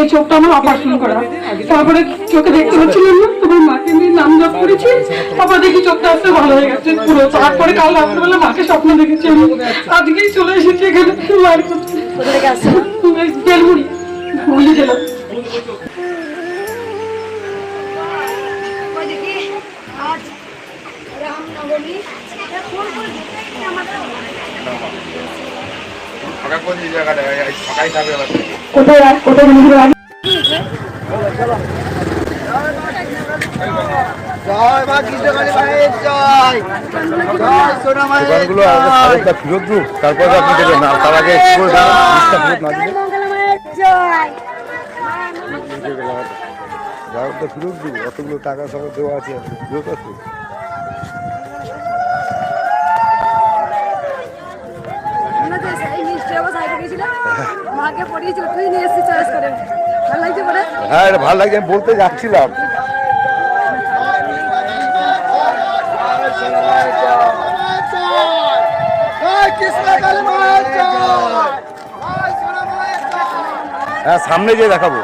এই চোখটা আমার অপারেশন করা, তারপরে চোখে দেখতে পাচ্ছিলাম না, তারপর মাকে নিয়ে নাম জপ করেছি, তারপর দেখি চোখটা আসতে ভালো হয়ে গেছে পুরো। তারপরে কাল রাত্রেবেলা মাকে স্বপ্ন দেখেছি আমি, আজকেই চলে এসেছি এখানে মায়ের কাছে। বেলগুড়ি, হুগলি জেলা। কোথায় কোথায় জয় মা কৃষ্ণকালী মায়ের জয়, জয় সোনা মায়ের জয়। ফেরত দিন, তারপরে আপনি দেবেন না, তার আগে ফেরত না দিলে ফেরত দিব। অতগুলো টাকা সব দেওয়া আছে, ফেরত আছে। হ্যাঁ ভালো লাগছে, আমি বলতে যাচ্ছিলাম। হ্যাঁ সামনে যেয়ে দেখাবো।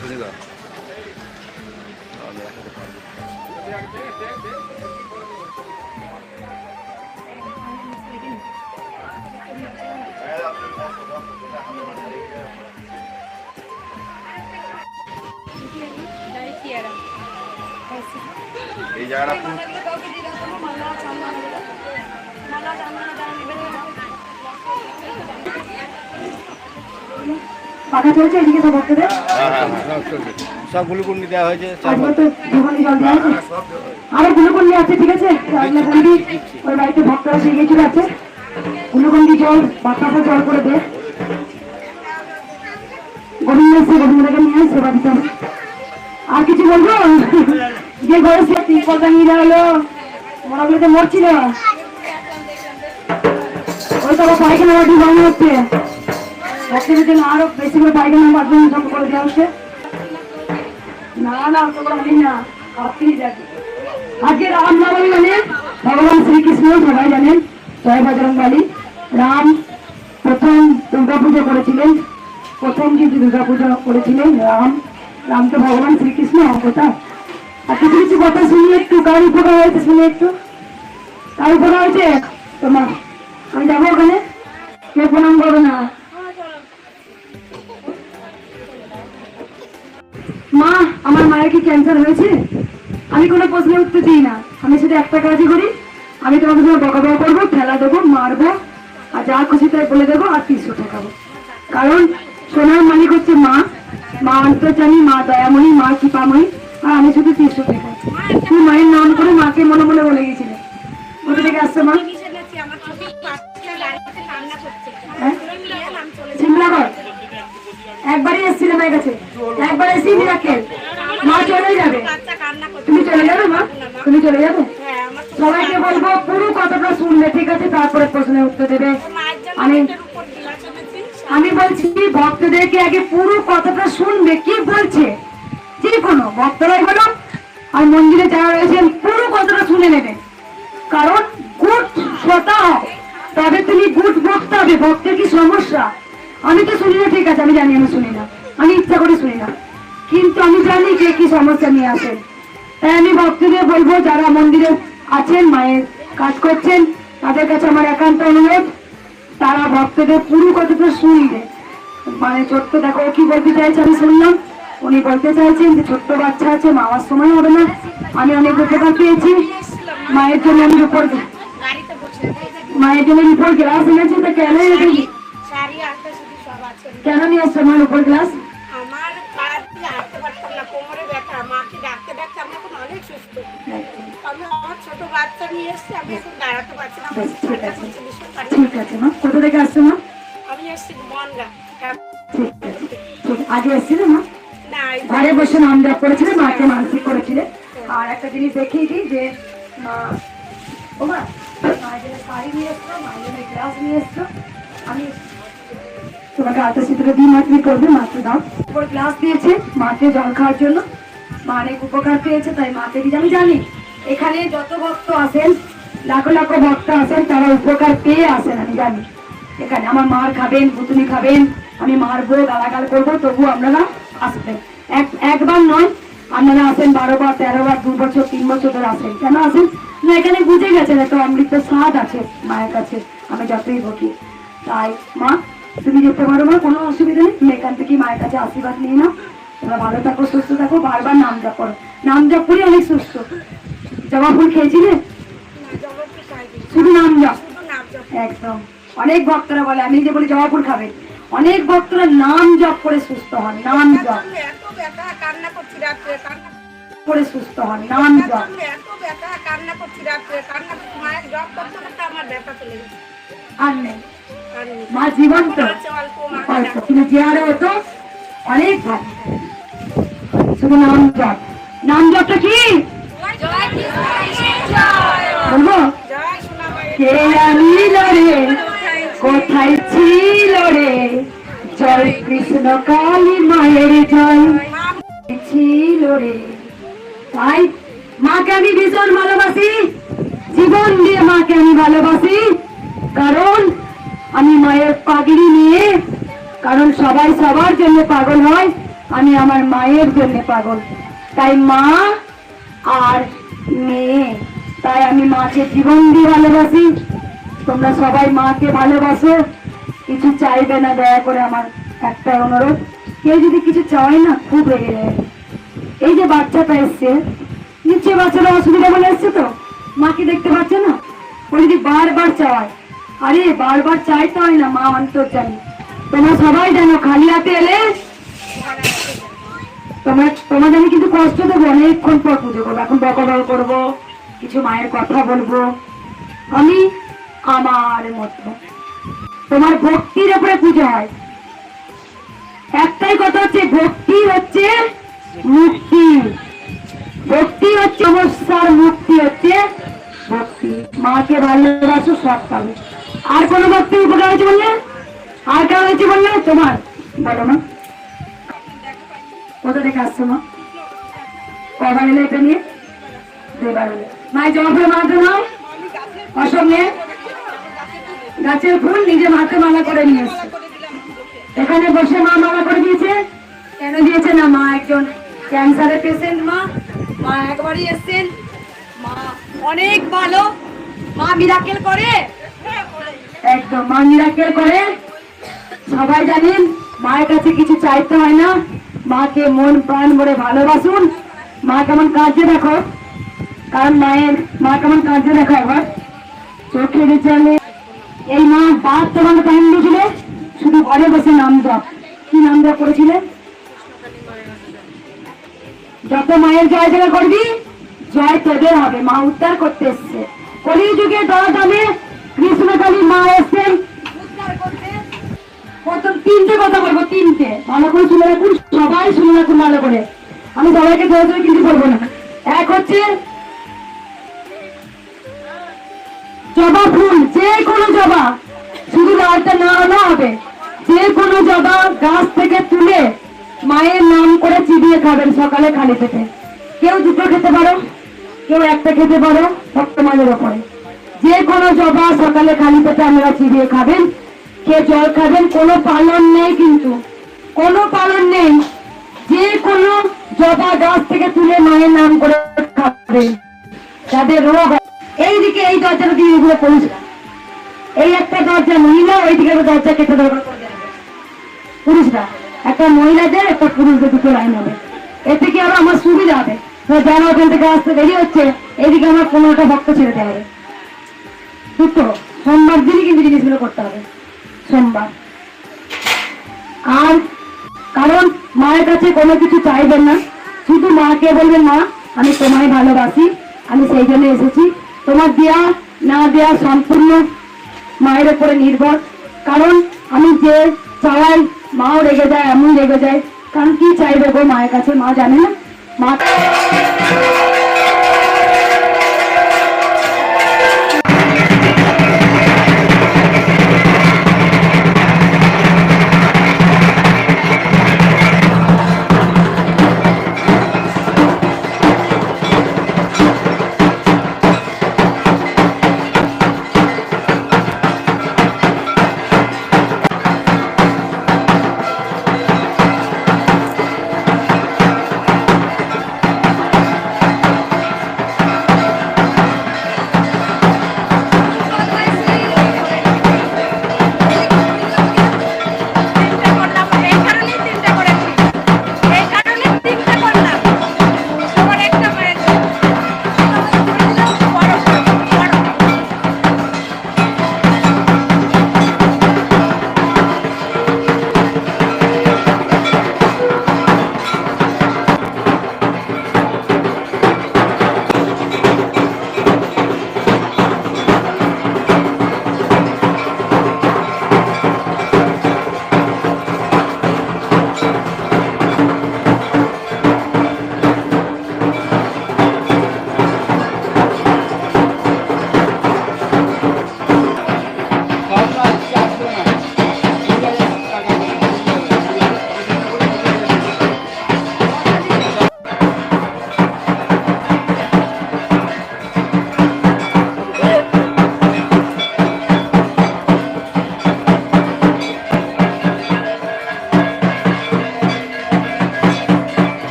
সুনিদা এই জায়গাটা পাখা চলছে এদিকে সব ভক্তদের, সব গ্লুকন্ডি দেওয়া হয়েছে, আরো গ্লুকন্ডি আছে, ঠিক আছে। ওই বাড়িতে ভক্তরা দিয়ে গেছিল আছে, গ্লুকন্ডি জল বাতাসা জল করে দে। গোবিন্দ এসে গোবিন্দকে নিয়ে সেবা দিতে হবে। আর কিছু বলবো? যে ঘরে সে তিরপলটা নিয়ে দেওয়া হলো, মোড়াগুলোতে মরছিল, ওই তো পায়খানা বাড়ি বানানো হচ্ছে, ভক্তদের জন্য আরো বেশি করে পায়খানা বাথরুম সব করে দেওয়া হচ্ছে। না না তোমরা জানি না, আপনি দেখি আজকে রামনবমী মানে ভগবান শ্রীকৃষ্ণ সবাই জানেন, জয় বজরংবলী। রাম প্রথম দুর্গাপুজো করেছিলেন, প্রথম কিন্তু দুর্গাপুজো করেছিলেন রাম। রাম তো ভগবান শ্রীকৃষ্ণ কথা। আর কিছু কিছু কথা শুনিয়ে একটু, কার উপকার হয়েছে শুনে একটু, কার উপকার হয়েছে তোমার? আমি যাবো ওখানে, কেউ প্রণাম করবে না। মা, আমার মায়ের কি ক্যান্সার হয়েছে? আমি কোনো প্রশ্নের উত্তর দিই না, আমি শুধু একটা কাজই করি, আমি তোমাকে সঙ্গে বকাবকা করবো, খেলা দেবো, মারবো, আর যা খুশি তাই বলে দেবো, আর 300 টাকাবো। কারণ সোনার মালিক হচ্ছে মা, মা অন্তর্জামী, মা দয়াময়ী, মা কৃপাময়ী, আর আমি শুধু 300 টাকা। তুই মায়ের নাম করে মাকে মনে মনে বলে গেছিলে। কোথা থেকে আসছে মা? সিমলাগড় একবারই এসেছিলে মায়ের কাছে, একবার এসেই রাখেন, মা চলে যাবে। তুমি চলে যাবে মা, তুমি চলে যাবে। সবাইকে বলবো পুরো কথাটা শুনবে, ঠিক আছে, তারপরে প্রশ্নের উত্তর দেবে। আমি বলছি ভক্তদেরকে আগে পুরো কথাটা শুনবে, কি বলছে, যে কোনো ভক্তরাই বলো আর মন্দিরে যারা রয়েছেন পুরো কথাটা শুনে নেবে। কারণ গুড শ্রোতা হয়, তবে তুমি গুড বক্তা হবে। ভক্তের কি সমস্যা? আমি তো শুনি না, ঠিক আছে, আমি জানি আমি শুনি না, আমি ইচ্ছা করে শুনি না, কিন্তু আমি জানি যে কি সমস্যা নিয়ে আসেন। তাই আমি ভক্তদের বলবো যারা মন্দিরে আছেন, মায়ের কাজ করছেন, তাদের কাছে আমার একান্ত অনুরোধ, তারা ভক্তদের পুরো কথাটা শুনবে। মানে ছোট্ট দেখো কি বলতে চাইছে আমি শুনলাম, উনি বলতে চাইছেন যে ছোট্ট বাচ্চা আছে, মামার সময় হবে না, আমি অনেক উপকার পেয়েছি মায়ের জন্য। আমি উপর মায়ের জন্য উপর গ্লাস এনেছি, তো কেন এনেছি, কেন নিয়ে আসছে মায়ের উপর গ্লাস? আমার হাঁটতে পারতাম না, কোমরে ব্যথা, মাকে ডাকতে ডাকতে আমি এখন অনেক সুস্থ। আমি আমার ছোট বাচ্চা নিয়ে এসেছি, আমি এখন দাঁড়াতে পারছি না। ঠিক আছে মা, কোথা থেকে আসছে মা? আমি এসেছি বনগা। আগে এসেছিল মা, ঘরে বসে নাম জপ করেছিল, মাকে মানসিক করেছিল। আর একটা জিনিস দেখিয়ে দিই যে ও মা, মায়ের জন্য শাড়ি নিয়ে এসছো, মায়ের জন্য গ্লাস নিয়ে এসছো। আমি তোমাকে আলতা সিঁদুরে দিয়ে মা তুমি করবে, মাকে দাও। উপর গ্লাস দিয়েছে মাকে জল খাওয়ার জন্য, মা অনেক উপকার পেয়েছে, তাই মাকে দিতে। আমি জানি এখানে যত ভক্ত আসেন, লাখো লাখো ভক্ত আসেন, তারা উপকার পেয়ে আসেন, আমি জানি। এখানে আমার মার খাবেন, পুতুলি খাবেন, আমি মারবো, গালাগাল করবো, তবু আপনারা আসবেন। একবার নয়, আপনারা আসেন 12 বার 13 বার, 2 বছর 3 বছর ধরে আসেন। কেন আসেন না? এখানে বুঝে গেছেন এত অমৃত স্বাদ আছে মায়ের কাছে, আমি যতই বকি। তাই মা তুমি যেতে পারো, মা কোনো অসুবিধা নেই, তুমি এখান থেকে মায়ের কাছে আশীর্বাদ নিয়ে নাও। তোমরা ভালো থাকো, সুস্থ থাকো, বারবার নাম জপ করো। নাম জপ করি অনেক সুস্থ। জবা ফুল খেয়েছিলে? শুধু নাম জপ, একদম। অনেক ভক্তরা বলে, আমি যে বলি জবা ফুল খাবে, অনেক ভক্তরা নাম জপ করে সুস্থ হন। নাম জপ এত ব্যথা, কান্না করছি রাত্রে, কান্না করে সুস্থ হন, নাম জপ। এত ব্যথা, কান্না করছি রাত্রে, কান্না করছি, মায়ের জপ করতে করতে আমার ব্যথা চলে গেছে। আর নেই, আর নেই। মা জীবন্ত, আছে অল্প, মাকে অল্প, কিন্তু যে হারে হতো অনেক ভালো। শুধু নাম জপ। নাম জপটা কি বলবো? জয় সোনা মায়ের কে আনিল রে, কোথায় ছিল রে, জয় কৃষ্ণ কালী মায়ের জয় ছিল রে। তাই মাকে আমি ভীষণ ভালোবাসি, জীবন দিয়ে মাকে আমি ভালোবাসি। কারণ আমি মায়ের পাগড়ি নিয়ে, কারণ সবাই সবার জন্য পাগল হয়, আমি আমার মায়ের জন্য পাগল। তাই মা আর মেয়ে, তাই আমি মাকে জীবন দিয়ে ভালোবাসি। তোমরা সবাই মাকে ভালোবাসো, কিছু চাইবে না দয়া করে। আমার একটাই অনুরোধ, কেউ যদি কিছু চায় না, খুব রেগে যায়। এই যে বাচ্চাটা এসছে, নিশ্চয় বাচ্চাটা অসুবিধা বলে এসছে, তো মাকে দেখতে পাচ্ছে না, ও যদি বারবার চায়, আরে বারবার চাইতে হয় না, মা অন্তর্যামী। তোমরা সবাই জানো খালি হাতে এলে তোমাদের আমি কিন্তু কষ্ট দেবো, অনেকক্ষণ পর পুজো করবো। এখন বকবক করবো, কিছু মায়ের কথা বলবো, আমি আমার মতো। তোমার ভক্তির উপরে পুজো হয়। একটাই কথা হচ্ছে, ভক্তি হচ্ছে মুক্তি, ভক্তি হচ্ছে সমস্যার মুক্তি, হচ্ছে ভক্তি। মাকে ভালোবাসো, সব পাবে। আর কোনো ভক্তি উপকার হয়েছে বললে? আর কেউ হয়েছে বললে? তোমার বলো না, কোথা থেকে আসছো মা? কবার এলে এটা নিয়ে? 2 বার এলে। মায়ের জবা ফুলের মালা নাও, অসম নিয়ে গাছের ফুল নিজে মাকে মালা করে নিয়ে এসছে। এখানে বসে মা মালা করে দিয়েছে। কেন দিয়েছে না? মা একজন ক্যান্সারের পেশেন্ট, মা একবারই এসছেন, মা অনেক ভালো, মা মিরাকেল করে, একদম মা মিরাকেল করে। সবাই জানেন মায়ের কাছে কিছু চাইতে হয় না, মাকে মন প্রাণ ভরে ভালোবাসুন। মা কেমন কাজে দেখো, কারণ মা কেমন কাজে দেখো, একবার চোখের জলে। এই মা বাদ তোমাকে টাইম দিয়েছিল, শুধু ঘরে বসে নাম জপ। কি নাম জপ করেছিলে? যত মায়ের জয় জয় করবি, জয় তোদের হবে। মা উদ্ধার করতে এসছে। কলিযুগে দরদামে কৃষ্ণকালী মা এসছেন উদ্ধার করতে। প্রথম 3টে কথা বলবো, 3টে ভালো করে শুনে রাখুন, সবাই শুনে রাখুন ভালো করে। আমি সবাইকে ধরে ধরে কিন্তু বলবো না। এক হচ্ছে জবা ফুল, যে কোনো জবা, শুধু লালটা না হলে হবে, যে কোনো জবা গাছ থেকে তুলে মায়ের নাম করে চিবিয়ে খাবেন সকালে খালি পেটে। কেউ 2টো খেতে পারো, কেউ 1টা খেতে পারো, ভক্ত মায়ের ওপরে। যে কোনো জবা সকালে খালি পেটে আপনারা চিবিয়ে খাবেন, খেয়ে জল খাবেন। কোনো পালন নেই, কিন্তু কোনো পালন নেই, যে কোনো জবা গাছ থেকে তুলে মায়ের নাম করে খাবেন। যাদের রোগ, এইদিকে এই দরজাটা দিয়ে এগুলো পরিষ্কার, এই একটা দরজা মহিলা, ওইদিকে একটা দরজা কেটে দরকার করে পুরুষরা, একটা মহিলাদের একটা পুরুষদের 2টো লাইন হবে। এতে কি আরো আমার সুবিধা হবে, যারা ওখান থেকে আসতে দেরি হচ্ছে, এইদিকে আমার 15টা ভক্ত ছেড়ে দেওয়া হবে। 2টো সোমবার দিনই কিন্তু জিনিসগুলো করতে হবে, সোমবার। আর কারণ মায়ের কাছে কোনো কিছু চাইবেন না, শুধু মাকে বলবেন, মা আমি তোমায় ভালোবাসি, আমি সেই জন্য এসেছি। তোমার দেয়া না দেয়া সম্পূর্ণ মায়ের উপরে নির্ভর। কারণ আমি যে চাই, মাও রেগে যায়, এমন রেগে যায়, কারণ কি চাইবে গো মায়ের কাছে, মা জানে না। মা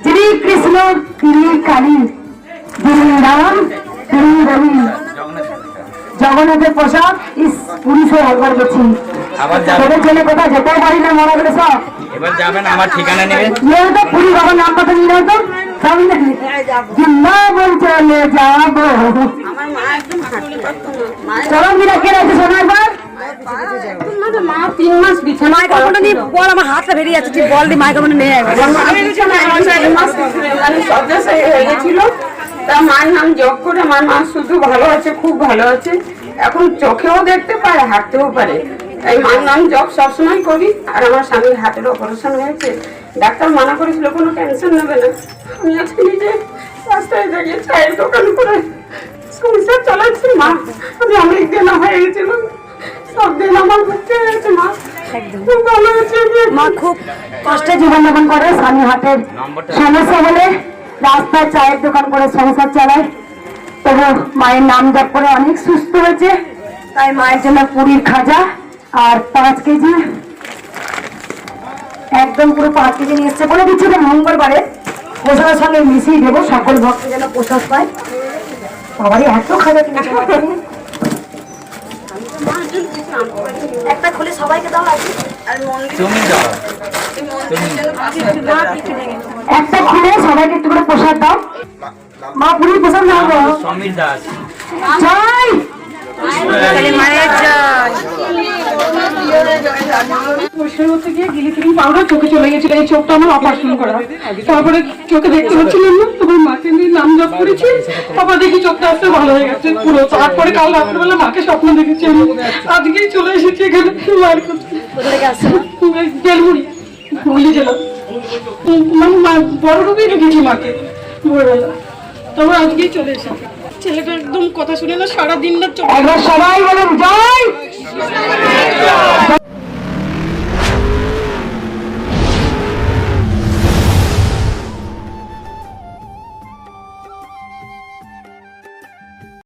যিনি কৃষ্ণ তিনি কালী, যিনি রাম তিনি রবি। জগন্নাথের পোশাক ইস পুরুষ হয়ে একবার গেছি, আবার যাবেন, তোদের ছেলে কোথায় যেতে পারি না মনে করে সব এবার যাবেন আমার ঠিকানা নেবেন। নিয়ে তো পুরী বাবার নাম কথা নিয়ে তো সবই নাকি বৃন্দাবন চলে যাবো। আমার মা একদম হাঁটতে পারতো না, মায়ের চরম বিরা কে রয়েছে শোনার পর মা 3 মাস বিছানায় মাইক্রোফোনটা নিয়ে বল, আমার হাতটা বেরিয়ে যাচ্ছে, তুই বল দি মাইক্রোফোনটা নিয়ে একবার। সর্দাসে হয়ে গেছিল। তা মায়ের নাম জপ করে আমার মা শুধু ভালো আছে, খুব ভালো আছে, এখন চোখেও দেখতে পারে, হাঁটতেও পারে। তাই মায়ের নাম জপ সবসময় করি। আর আমার স্বামীর হাতের অপারেশন হয়েছে, ডাক্তার মানা করেছিল কোনো টেনশন নেবে না। আমি আজকে নিজে রাস্তায় দাঁড়িয়ে চায়ের দোকান করে সংসার চালাচ্ছি। মা আমি অনেক দিন হয়ে গেছিল, সব দিন আমার ঘুরতে গেছে। মা খুব ভালো আছে। মা খুব কষ্টে জীবনযাপন করে, স্বামী হাতের সমস্যা হলে রাস্তায় চায়ের দোকান করে সংসার চালায়, তবু মায়ের নাম জপ করে অনেক সুস্থ হয়েছে। তাই মায়ের জন্য পুরীর খাজা আর 5 কেজি, একদম পুরো 5 কেজি নিয়ে এসছে। বলে দিচ্ছে যে মঙ্গলবারে প্রসাদের সঙ্গে মিশিয়ে দেবো, সকল ভক্ত যেন প্রসাদ পায়। বাবারই এত খাজা কিনেছে মাকে নিয়ে। একটা খুলে সবাইকে দাও আছে, আর মন্দির তুমি যাও, একটা খুলে সবাইকে একটু করে প্রসাদ দাও। মা পুরীর প্রসাদ নাও গো। সমীর দাস। জয় মায়ের জয়। পরিষ্কার করতে গিয়ে গ্লিসারিন পাউডার চোখে চলে গেছিল, এই চোখটা আমার অপারেশন করা। তারপরে চোখে দেখতে পাচ্ছিলাম না, তখন মাকে নিয়ে নাম জপ করেছি, তারপর দেখি চোখটা আসতে ভালো হয়ে গেছে পুরো। তারপরে কাল রাত্রেবেলা মাকে স্বপ্ন দেখেছি আমি, আজকেই চলে এসেছি এখানে মায়ের কাছে। বেলগুড়ি হুগলি জেলা, মানে বড় রোগেই ঢুকেছি মাকে ভোরবেলা, তারপর আজকেই চলে এসেছি। ছেলেটা একদম কথা শুনে না, সারাদিন না চোখ। একবার সবাই বলেন জয়।